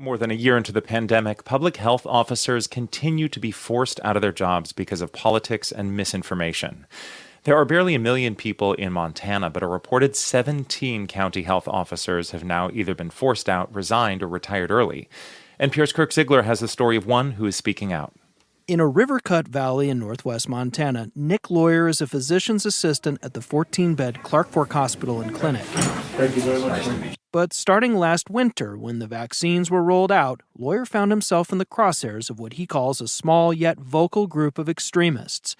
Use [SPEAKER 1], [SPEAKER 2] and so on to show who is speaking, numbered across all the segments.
[SPEAKER 1] More than a year into the pandemic, public health officers continue to be forced out of their jobs because of politics and misinformation. There are barely 1 million people in Montana, but a reported 17 county health officers have now either been forced out, resigned, or retired early. NPR's Kirk Ziegler has the story of one who is speaking out.
[SPEAKER 2] In a river-cut valley in northwest Montana, Nick Lawyer is a physician's assistant at the 14-bed Clark Fork Hospital and Clinic.
[SPEAKER 3] Thank you very much.
[SPEAKER 2] But starting last winter, when the vaccines were rolled out, Lawyer found himself in the crosshairs of what he calls a small yet vocal group of extremists.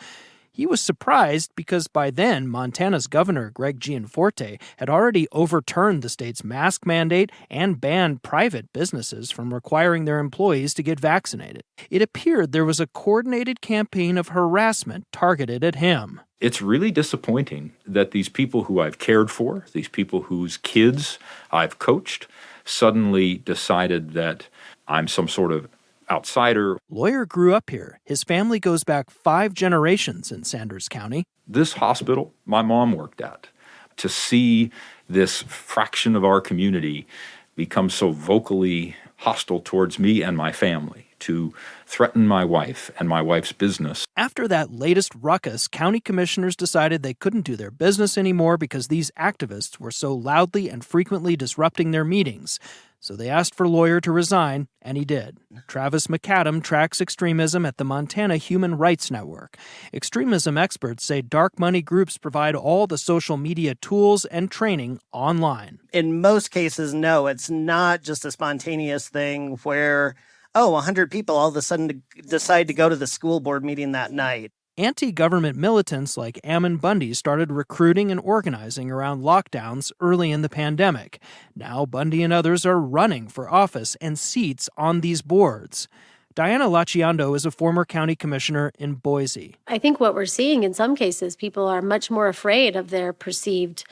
[SPEAKER 2] He was surprised because by then, Montana's governor, Greg Gianforte, had already overturned the state's mask mandate and banned private businesses from requiring their employees to get vaccinated. It appeared there was a coordinated campaign of harassment targeted at him.
[SPEAKER 4] It's really disappointing that these people who I've cared for, these people whose kids I've coached, suddenly decided that I'm some sort of outsider.
[SPEAKER 2] Lawyer grew up here. His family goes back 5 generations in Sanders County.
[SPEAKER 4] This hospital my mom worked at. To see this fraction of our community become so vocally hostile towards me and my family, to threaten my wife and my wife's business.
[SPEAKER 2] After that latest ruckus, county commissioners decided they couldn't do their business anymore because these activists were so loudly and frequently disrupting their meetings. So they asked for Lawyer to resign, and he did. Travis McAdam tracks extremism at the Montana Human Rights Network. Extremism experts say dark money groups provide all the social media tools and training online.
[SPEAKER 5] In most cases, no, it's not just a spontaneous thing where 100 people all of a sudden decide to go to the school board meeting that night.
[SPEAKER 2] Anti-government militants like Ammon Bundy started recruiting and organizing around lockdowns early in the pandemic. Now Bundy and others are running for office and seats on these boards. Diana Laciando is a former county commissioner in Boise.
[SPEAKER 6] I think what we're seeing in some cases, people are much more afraid of their perceived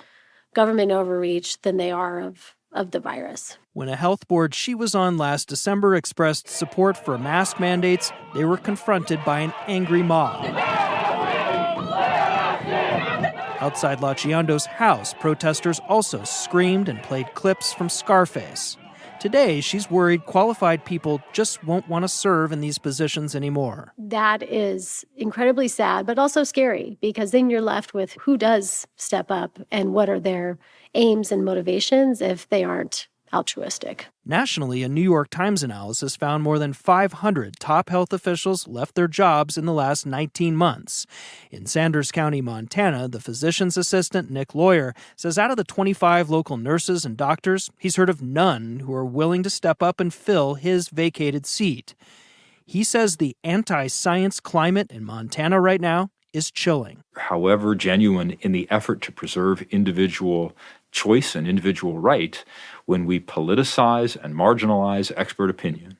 [SPEAKER 6] government overreach than they are of the virus.
[SPEAKER 2] When a health board she was on last December expressed support for mask mandates, they were confronted by an angry mob. Outside Laciando's house, protesters also screamed and played clips from Scarface. Today, she's worried qualified people just won't want to serve in these positions anymore.
[SPEAKER 6] That is incredibly sad, but also scary, because then you're left with who does step up and what are their aims and motivations if they aren't altruistic.
[SPEAKER 2] Nationally, a New York Times analysis found more than 500 top health officials left their jobs in the last 19 months. In Sanders County, Montana, the physician's assistant, Nick Lawyer, says out of the 25 local nurses and doctors, he's heard of none who are willing to step up and fill his vacated seat. He says the anti-science climate in Montana right now is chilling.
[SPEAKER 4] However genuine in the effort to preserve individual choice and individual right, when we politicize and marginalize expert opinion,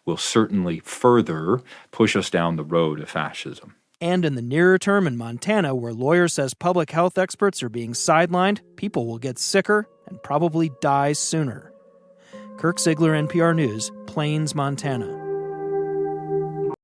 [SPEAKER 4] will certainly further push us down the road of fascism.
[SPEAKER 2] And in the nearer term in Montana, where Lawyer says public health experts are being sidelined, people will get sicker and probably die sooner. Kirk Ziegler, NPR News, Plains, Montana.